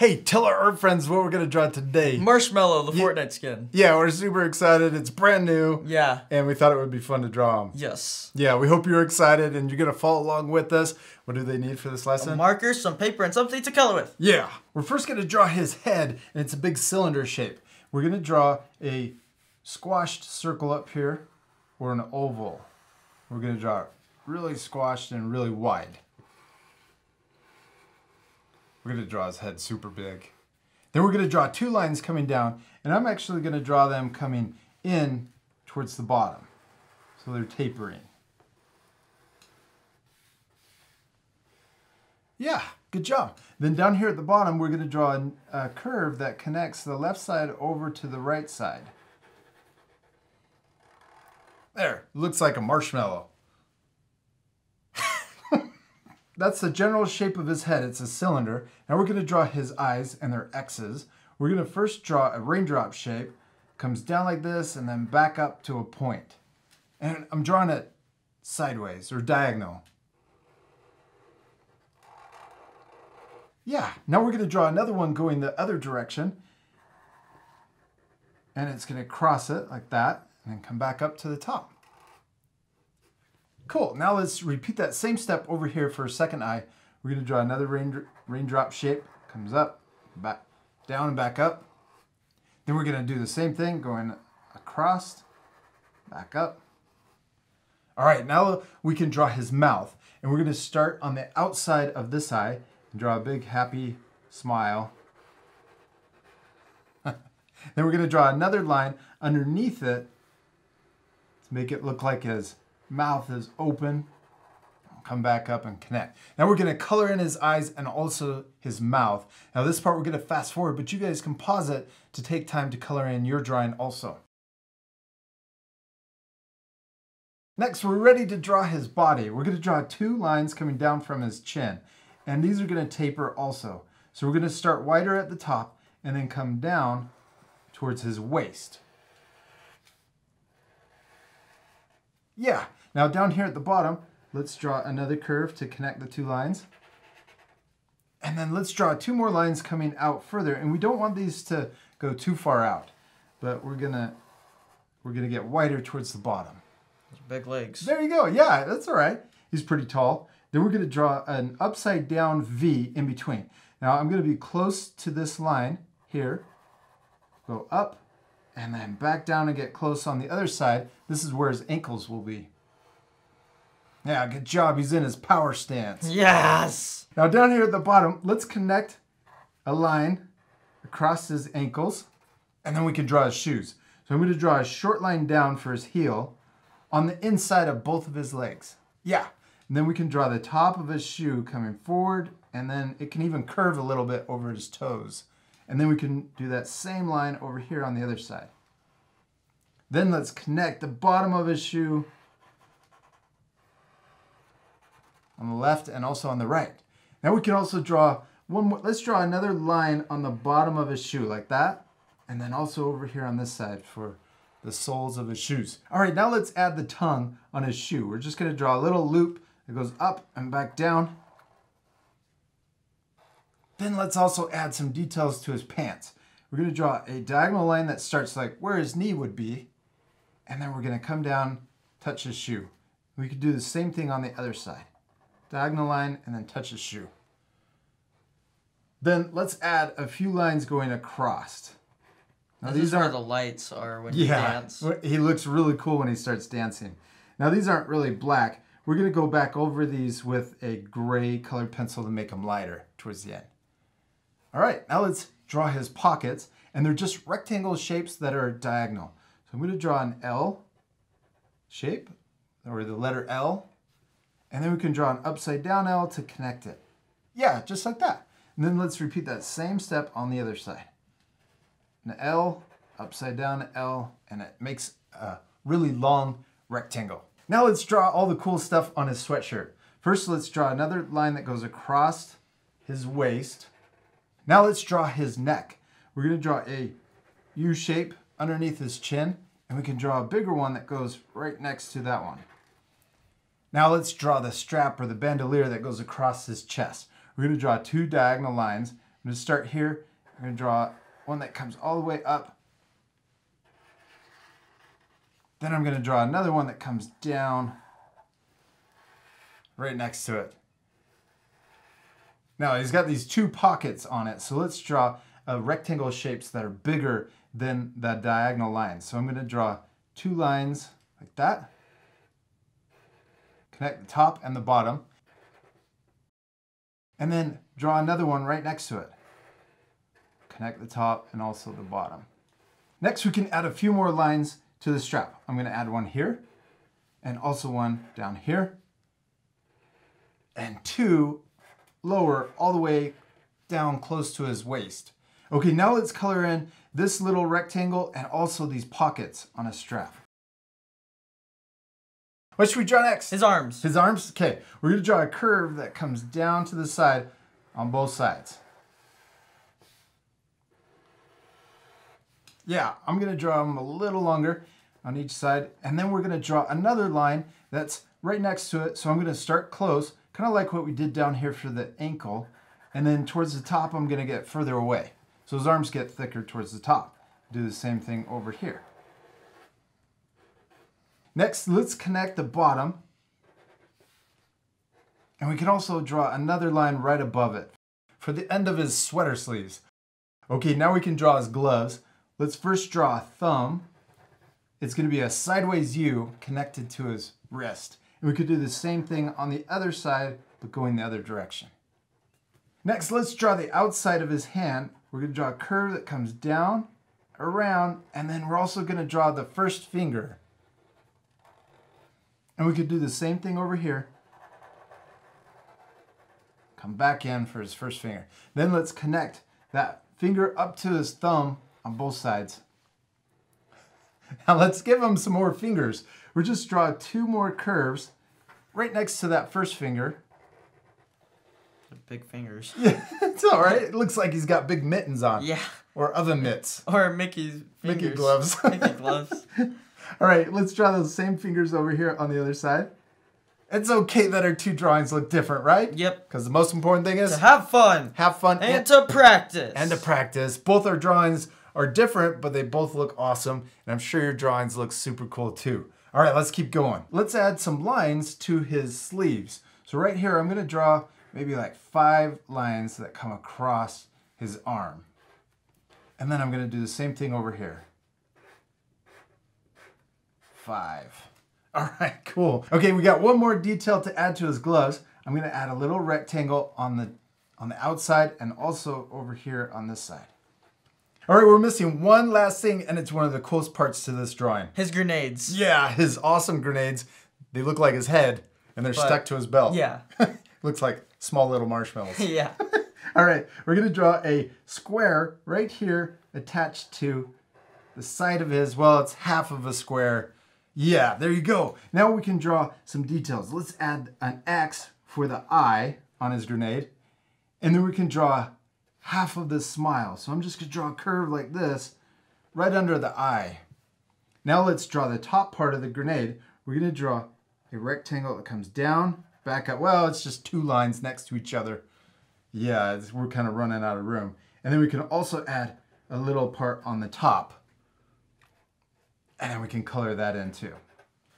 Hey, tell our art friends what we're going to draw today. Marshmello, the Fortnite skin. Yeah, we're super excited. It's brand new. Yeah. And we thought it would be fun to draw them. Yes. Yeah, we hope you're excited and you're going to follow along with us. What do they need for this lesson? Some markers, some paper, and something to color with. Yeah. We're first going to draw his head, and it's a big cylinder shape. We're going to draw a squashed circle up here or an oval. We're going to draw it really squashed and really wide. We're going to draw his head super big. Then we're going to draw two lines coming down, and I'm actually going to draw them coming in towards the bottom. So they're tapering. Yeah, good job. Then down here at the bottom, we're going to draw a curve that connects the left side over to the right side. There, looks like a marshmallow. That's the general shape of his head. It's a cylinder. Now we're going to draw his eyes, and they're X's. We're going to first draw a raindrop shape. Comes down like this and then back up to a point. And I'm drawing it sideways or diagonal. Yeah, now we're going to draw another one going the other direction. And it's going to cross it like that and then come back up to the top. Cool, now let's repeat that same step over here for a second eye. We're going to draw another raindrop shape. Comes up, back, down and back up. Then we're going to do the same thing, going across, back up. All right, now we can draw his mouth. And we're going to start on the outside of this eye and draw a big happy smile. Then we're going to draw another line underneath it to make it look like his mouth is open. Come back up and connect. Now we're going to color in his eyes and also his mouth. Now this part we're going to fast forward, but you guys can pause it to take time to color in your drawing also. Next, we're ready to draw his body. We're going to draw two lines coming down from his chin. And these are going to taper also. So we're going to start wider at the top and then come down towards his waist. Yeah. Now down here at the bottom, let's draw another curve to connect the two lines. And then let's draw two more lines coming out further. And we don't want these to go too far out, but we're gonna get wider towards the bottom. Those big legs. There you go. Yeah, that's all right. He's pretty tall. Then we're gonna draw an upside down V in between. Now I'm gonna be close to this line here. Go up and then back down and get close on the other side. This is where his ankles will be. Yeah, good job. He's in his power stance. Yes! Now down here at the bottom, let's connect a line across his ankles, and then we can draw his shoes. So I'm going to draw a short line down for his heel on the inside of both of his legs. Yeah. And then we can draw the top of his shoe coming forward, and then it can even curve a little bit over his toes. And then we can do that same line over here on the other side. Then let's connect the bottom of his shoe on the left and also on the right. Now we can also draw one more. Let's draw another line on the bottom of his shoe like that. And then also over here on this side for the soles of his shoes. All right, now let's add the tongue on his shoe. We're just gonna draw a little loop that goes up and back down. Then let's also add some details to his pants. We're gonna draw a diagonal line that starts like where his knee would be. And then we're gonna come down, touch his shoe. We could do the same thing on the other side. Diagonal line and then touch his shoe. Then let's add a few lines going across. Now these are where the lights are when you dance. He looks really cool when he starts dancing. Now these aren't really black. We're going to go back over these with a gray colored pencil to make them lighter towards the end. All right, now let's draw his pockets, and they're just rectangle shapes that are diagonal. So I'm going to draw an L shape, or the letter L. And then we can draw an upside down L to connect it. Yeah, just like that. And then let's repeat that same step on the other side. An L, upside down L, and it makes a really long rectangle. Now let's draw all the cool stuff on his sweatshirt. First, let's draw another line that goes across his waist. Now let's draw his neck. We're gonna draw a U shape underneath his chin, and we can draw a bigger one that goes right next to that one. Now let's draw the strap or the bandolier that goes across his chest. We're going to draw two diagonal lines. I'm going to start here. I'm going to draw one that comes all the way up. Then I'm going to draw another one that comes down right next to it. Now he's got these two pockets on it, so let's draw rectangle shapes that are bigger than the diagonal lines. So I'm going to draw two lines like that. Connect the top and the bottom. And then draw another one right next to it. Connect the top and also the bottom. Next we can add a few more lines to the strap. I'm going to add one here and also one down here and two lower all the way down close to his waist. Okay, now let's color in this little rectangle and also these pockets on a strap. What should we draw next? His arms. His arms? Okay, we're going to draw a curve that comes down to the side on both sides. Yeah, I'm going to draw them a little longer on each side, and then we're going to draw another line that's right next to it. So I'm going to start close, kind of like what we did down here for the ankle, and then towards the top I'm going to get further away. So his arms get thicker towards the top. Do the same thing over here. Next, let's connect the bottom. And we can also draw another line right above it for the end of his sweater sleeves. Okay, now we can draw his gloves. Let's first draw a thumb. It's going to be a sideways U connected to his wrist. And we could do the same thing on the other side, but going the other direction. Next, let's draw the outside of his hand. We're going to draw a curve that comes down, around, and then we're also going to draw the first finger. And we could do the same thing over here. Come back in for his first finger. Then let's connect that finger up to his thumb on both sides. Now let's give him some more fingers. We'll just draw two more curves right next to that first finger. Big fingers. Yeah, it's all right. It looks like he's got big mittens on. Yeah. Or oven mitts. Or Mickey's fingers. Mickey gloves. Mickey gloves. All right, let's draw those same fingers over here on the other side. It's okay that our two drawings look different, right? Yep. Because the most important thing is to have fun. Have fun. And to practice. And to practice. Both our drawings are different, but they both look awesome. And I'm sure your drawings look super cool too. All right, let's keep going. Let's add some lines to his sleeves. So right here, I'm going to draw maybe like 5 lines that come across his arm. And then I'm going to do the same thing over here. 5. All right, cool. Okay, we got one more detail to add to his gloves. I'm going to add a little rectangle on the outside and also over here on this side. All right, we're missing one last thing, and it's one of the coolest parts to this drawing. His grenades. Yeah, his awesome grenades. They look like his head, and they're stuck to his belt. Yeah. Looks like small little marshmallows. Yeah. All right, we're going to draw a square right here attached to the side of his, well, it's half of a square. Yeah, there you go. Now we can draw some details. Let's add an X for the eye on his grenade. And then we can draw half of the smile. So I'm just going to draw a curve like this right under the eye. Now let's draw the top part of the grenade. We're going to draw a rectangle that comes down, back up. Well, it's just 2 lines next to each other. Yeah, we're kind of running out of room. And then we can also add a little part on the top. And then we can color that in too.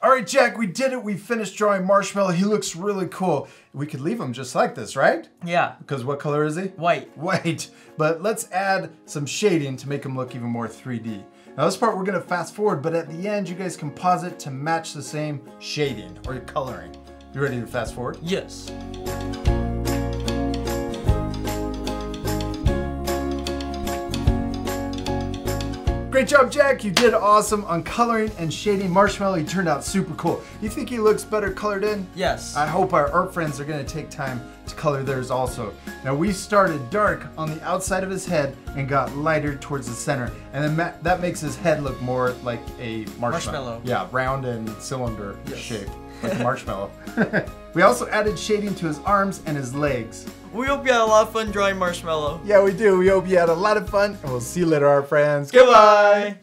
All right, Jack, we did it. We finished drawing Marshmallow. He looks really cool. We could leave him just like this, right? Yeah. Because what color is he? White. White. But let's add some shading to make him look even more 3D. Now this part we're gonna fast forward, but at the end you guys can pause it to match the same shading or coloring. You ready to fast forward? Yes. Great job, Jack. You did awesome on coloring and shading Marshmallow. He turned out super cool. You think he looks better colored in? Yes. I hope our art friends are gonna take time to color theirs also. Now we started dark on the outside of his head and got lighter towards the center. And then that makes his head look more like a marshmallow. Yeah, round and cylinder shaped, like a marshmallow. We also added shading to his arms and his legs. We hope you had a lot of fun drawing Marshmallow. Yeah, we do. We hope you had a lot of fun, and we'll see you later, our friends. Goodbye.